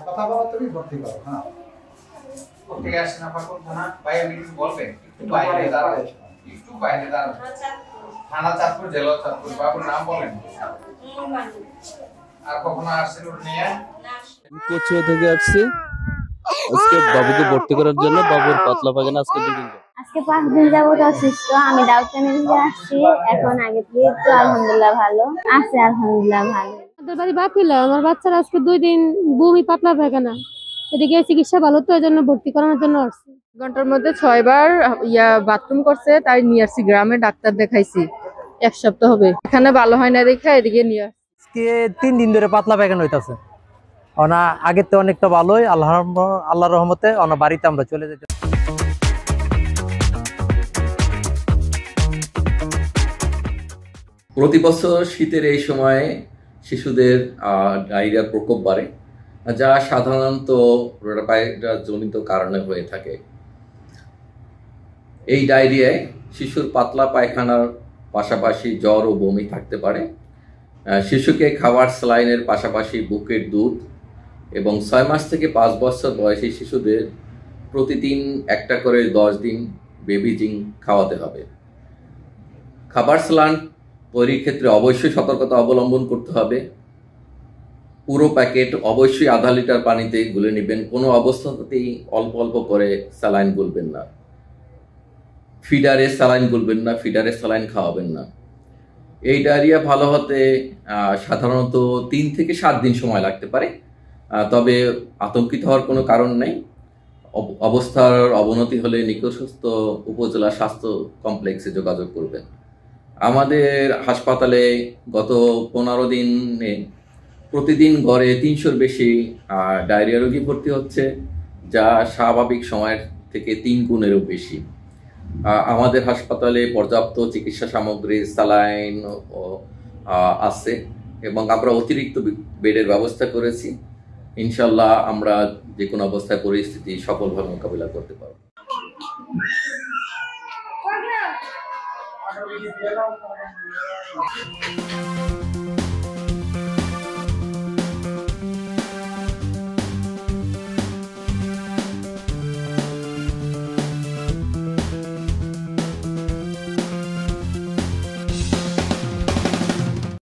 কথা বলো, তুমি ভর্তি করো। হ্যাঁ, ঠিক আছে না পারবো না ভাই, আমি কিছু বলবেন একটু বাইরে দাঁড়াও, একটু বাইরে দাঁড়াও। থানা চাঁদপুর, জেলা চাঁদপুর। বাবুর নাম বলেন। আর কখনো আসছেন ওর নিয়ে? কোচিয়া থেকে আসছি আজকে বাবুকে ভর্তি করার জন্য। বাবুর পাতলা পায়খানা আজকে 2 দিন। আজকে 5 দিন যাবত অসুস্থ। আমি ডাক্তারের কাছে আসছি, এখন আগে থেকে তো আলহামদুলিল্লাহ ভালো আছে, আলহামদুলিল্লাহ ভালো। আমাদের বাড়ি বাপিলা, আমার বাচ্চারা আজকে 2 দিন বমি পাতলা পায়খানা, এদিকে চিকিৎসা ভালো তো, এই জন্য ভর্তি করানোর জন্য আসছি। ঘন্টার মধ্যে 6 বার বাথরুম করছে, তাই নিয়ে আসছি গ্রামে, ডাক্তার দেখাইছি। 1 সপ্তাহ হবে, এখানে ভালো হয় না দেখা এদিকে নিয়ে আসছি। আজকে 3 দিন ধরে পাতলা পায়খানা হইতাছে। ওনা আগের তো অনেকটা ভালোই, আল্লাহর রহমতে ওনা বাড়িতে আমরা চলে যেতে। প্রতি বছর শীতের এই সময়ে শিশুদের ডায়রিয়ার প্রকোপ বাড়ে, যা সাধারণত জনিত কারণে হয়ে থাকে। এই ডায়রিয়ায় শিশুর পাতলা পায়খানার পাশাপাশি জ্বর ও বমি থাকতে পারে। শিশুকে খাবার স্যালাইনের পাশাপাশি বুকের দুধ এবং 6 মাস থেকে 5 বছর বয়সী শিশুদের প্রতিদিন একটা করে 10 দিন বেবি জিঙ্ক খাওয়াতে হবে। খাবার স্যালাইন তৈরির ক্ষেত্রে অবশ্যই সতর্কতা অবলম্বন করতে হবে। পুরো প্যাকেট অবশ্যই আধা লিটার পানিতে গুলে নেবেন, কোনো অবস্থাতেই অল্প অল্প করে স্যালাইন গুলবেন না। ফিডারে স্যালাইন গুলবেন না, ফিডারে স্যালাইন খাওয়াবেন না। এই ডায়রিয়া ভালো হতে সাধারণত 3 থেকে 7 দিন সময় লাগতে পারে, তবে আতঙ্কিত হওয়ার কোনো কারণ নেই। অবস্থার অবনতি হলে নিকটস্থ উপজেলা স্বাস্থ্য কমপ্লেক্সে যোগাযোগ করবেন। আমাদের হাসপাতালে গত 15 দিনে প্রতিদিন গড়ে 300-র বেশি ডায়রিয়া রোগী ভর্তি হচ্ছে, যা স্বাভাবিক সময়ের থেকে 3 গুণেরও বেশি। আমাদের হাসপাতালে পর্যাপ্ত চিকিৎসা সামগ্রী, স্যালাইন আছে এবং আমরা অতিরিক্ত বেডের ব্যবস্থা করেছি। ইনশাল্লাহ আমরা যে কোনো অবস্থায় পরিস্থিতি সফলভাবে মোকাবিলা করতে পারব।